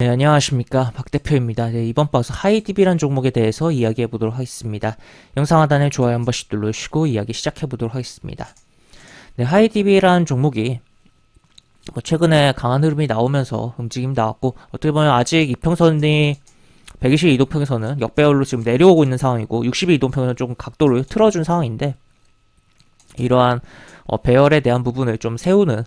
네, 안녕하십니까. 박 대표입니다. 네, 이번 방송 하이디비란 종목에 대해서 이야기해 보도록 하겠습니다. 영상 하단에 좋아요 한 번씩 눌러주시고 이야기 시작해 보도록 하겠습니다. 네, 하이디비란 종목이 최근에 강한 흐름이 나오면서 움직임이 나왔고, 어떻게 보면 아직 이평선이 120일 이동평에서는 역배열로 지금 내려오고 있는 상황이고, 60일 이동평에서는 조금 각도를 틀어준 상황인데, 이러한 배열에 대한 부분을 좀 세우는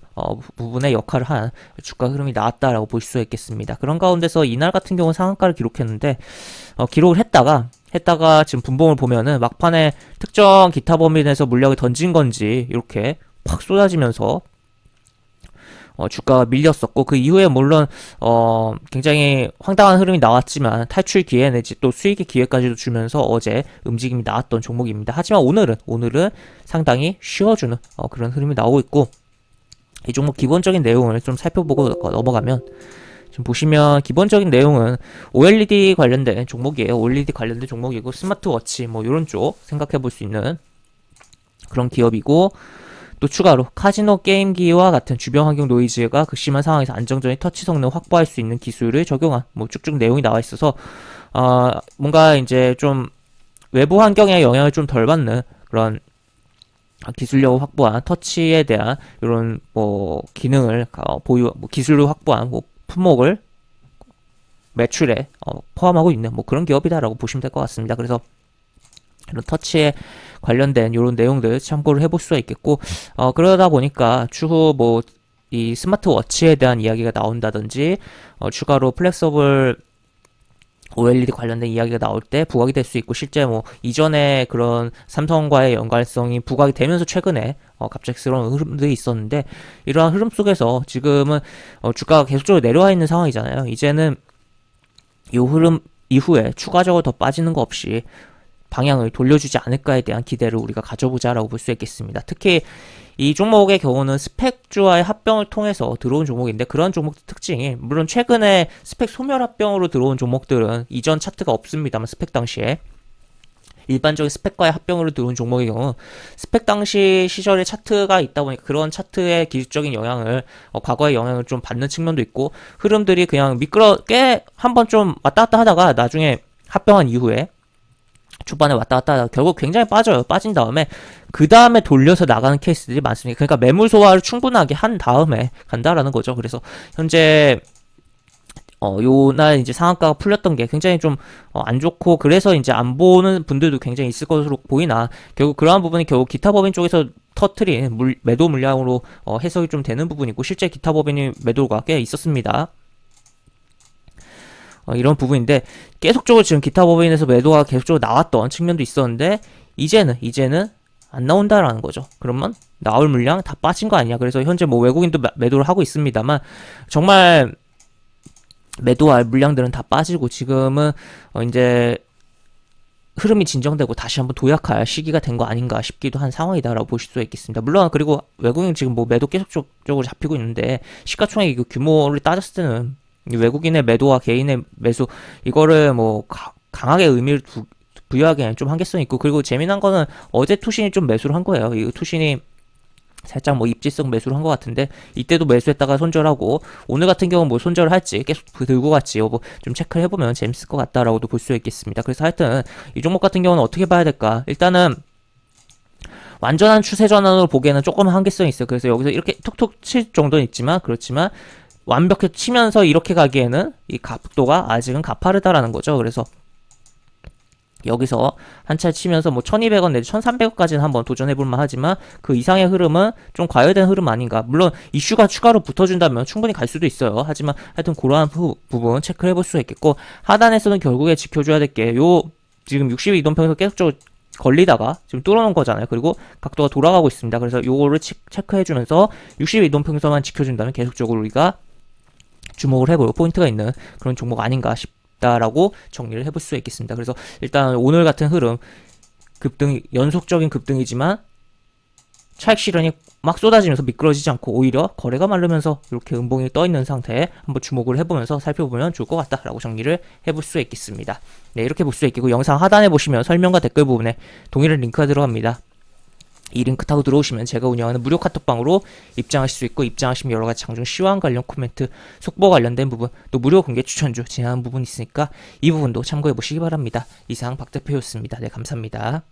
부분의 역할을 한 주가 흐름이 나왔다라고 볼 수 있겠습니다. 그런 가운데서 이날 같은 경우는 상한가를 기록했는데 기록을 했다가 지금 분봉을 보면은 막판에 특정 기타 범위 내에서 물량을 던진 건지 이렇게 팍 쏟아지면서 주가가 밀렸었고, 그 이후에 물론 굉장히 황당한 흐름이 나왔지만 탈출 기회 내지 또 수익의 기회까지도 주면서 어제 움직임이 나왔던 종목입니다. 하지만 오늘은 상당히 쉬어주는 그런 흐름이 나오고 있고, 이 종목 기본적인 내용을 좀 살펴보고 넘어가면, 지금 보시면 기본적인 내용은 OLED 관련된 종목이에요. OLED 관련된 종목이고, 스마트워치 뭐 이런 쪽 생각해 볼 수 있는 그런 기업이고, 또 추가로 카지노 게임기와 같은 주변 환경 노이즈가 극심한 상황에서 안정적인 터치 성능을 확보할 수 있는 기술을 적용한 뭐 쭉쭉 내용이 나와 있어서 뭔가 이제 좀 외부 환경에 영향을 좀 덜 받는 그런 기술력을 확보한 터치에 대한 이런 뭐 기능을 기술을 확보한 뭐 품목을 매출에 포함하고 있는 뭐 그런 기업이다라고 보시면 될 것 같습니다. 그래서 이런 터치에 관련된 이런 내용들 참고를 해볼 수가 있겠고, 그러다 보니까 추후 뭐 이 스마트워치에 대한 이야기가 나온다든지 추가로 플렉서블 OLED 관련된 이야기가 나올 때 부각이 될 수 있고, 실제 뭐 이전에 그런 삼성과의 연관성이 부각이 되면서 최근에 갑작스러운 흐름들이 있었는데, 이러한 흐름 속에서 지금은 주가가 계속적으로 내려와 있는 상황이잖아요. 이제는 이 흐름 이후에 추가적으로 더 빠지는 거 없이 방향을 돌려주지 않을까에 대한 기대를 우리가 가져보자라고 볼 수 있겠습니다. 특히 이 종목의 경우는 스펙주와의 합병을 통해서 들어온 종목인데, 그런 종목들 특징이, 물론 최근에 스펙 소멸 합병으로 들어온 종목들은 이전 차트가 없습니다만, 스펙 당시에 일반적인 스펙과의 합병으로 들어온 종목의 경우 스펙 당시 시절의 차트가 있다 보니까 그런 차트의 기술적인 영향을 과거의 영향을 좀 받는 측면도 있고, 흐름들이 그냥 꽤 한번 좀 왔다 갔다 하다가 나중에 합병한 이후에 초반에 왔다 갔다 하다가 결국 굉장히 빠져요. 빠진 다음에 그 다음에 돌려서 나가는 케이스들이 많습니다. 그러니까 매물 소화를 충분하게 한 다음에 간다라는 거죠. 그래서 현재 요날 이제 상한가가 풀렸던 게 굉장히 좀 안 좋고, 그래서 이제 안 보는 분들도 굉장히 있을 것으로 보이나, 결국 그러한 부분이 결국 기타 법인 쪽에서 터트린 매도 물량으로 해석이 좀 되는 부분이고, 실제 기타 법인이 매도가 꽤 있었습니다. 이런 부분인데, 계속적으로 지금 기타 법인에서 매도가 계속적으로 나왔던 측면도 있었는데, 이제는 안 나온다라는 거죠. 그러면 나올 물량 다 빠진 거 아니야. 그래서 현재 뭐 외국인도 매도를 하고 있습니다만, 정말 매도할 물량들은 다 빠지고, 지금은 이제 흐름이 진정되고 다시 한번 도약할 시기가 된 거 아닌가 싶기도 한 상황이다라고 보실 수 있겠습니다. 물론 그리고 외국인 지금 뭐 매도 계속적으로 잡히고 있는데, 시가총액 규모를 따졌을 때는 외국인의 매도와 개인의 매수, 이거를 뭐 강하게 의미를 부여하기에는 좀 한계성이 있고, 그리고 재미난 거는 어제 투신이 좀 매수를 한 거예요. 이 투신이 살짝 뭐 입지성 매수를 한 것 같은데, 이때도 매수했다가 손절하고, 오늘 같은 경우는 뭐 손절을 할지 계속 들고 갔지 뭐 좀 체크를 해보면 재밌을 것 같다라고도 볼 수 있겠습니다. 그래서 하여튼 이 종목 같은 경우는 어떻게 봐야 될까? 일단은 완전한 추세 전환으로 보기에는 조금 한계성이 있어요. 그래서 여기서 이렇게 툭툭 칠 정도는 있지만, 그렇지만 완벽히 치면서 이렇게 가기에는 이 각도가 아직은 가파르다라는 거죠. 그래서 여기서 한 차례 치면서 뭐 1200원 내지 1300원까지는 한번 도전해볼만 하지만, 그 이상의 흐름은 좀 과열된 흐름 아닌가. 물론 이슈가 추가로 붙어준다면 충분히 갈 수도 있어요. 하지만 하여튼 그러한 부분 체크를 해볼 수가 있겠고, 하단에서는 결국에 지켜줘야 될 게 지금 60일 이동평에서 계속적으로 걸리다가 지금 뚫어놓은 거잖아요. 그리고 각도가 돌아가고 있습니다. 그래서 요거를 체크해주면서 60일 이동평에서만 지켜준다면 계속적으로 우리가 주목을 해볼 포인트가 있는 그런 종목 아닌가 싶다라고 정리를 해볼 수 있겠습니다. 그래서 일단 오늘 같은 흐름, 연속적인 급등이지만 차익 실현이 막 쏟아지면서 미끄러지지 않고 오히려 거래가 마르면서 이렇게 음봉이 떠 있는 상태에 한번 주목을 해보면서 살펴보면 좋을 것 같다라고 정리를 해볼 수 있겠습니다. 네, 이렇게 볼 수 있겠고, 영상 하단에 보시면 설명과 댓글 부분에 동일한 링크가 들어갑니다. 이 링크 타고 들어오시면 제가 운영하는 무료 카톡방으로 입장하실 수 있고, 입장하시면 여러가지 장중 시황 관련 코멘트, 속보 관련된 부분, 또 무료 공개 추천주 진행하는 부분이 있으니까 이 부분도 참고해 보시기 바랍니다. 이상 박 대표였습니다. 네, 감사합니다.